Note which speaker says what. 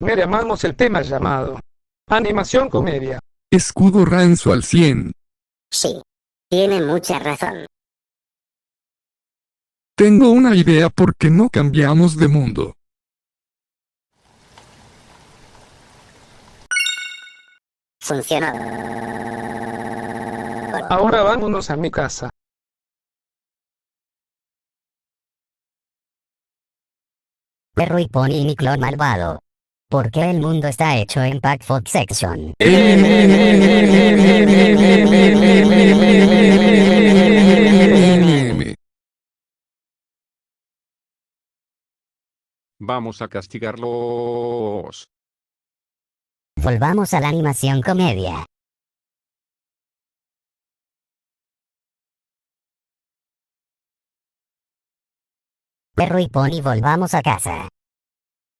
Speaker 1: Me llamamos el tema llamado animación comedia.
Speaker 2: Escudo rancio al 100.
Speaker 3: Sí. Tiene mucha razón.
Speaker 2: Tengo una idea, ¿por qué no cambiamos de mundo?
Speaker 3: Funcionó.
Speaker 1: Ahora vámonos a mi casa.
Speaker 3: Perro y Pony y mi clon malvado. ¿Por qué el mundo está hecho en Pack Food Section?
Speaker 4: Vamos a castigarlos.
Speaker 3: Volvamos a la animación comedia. Perro y Pony, volvamos a casa.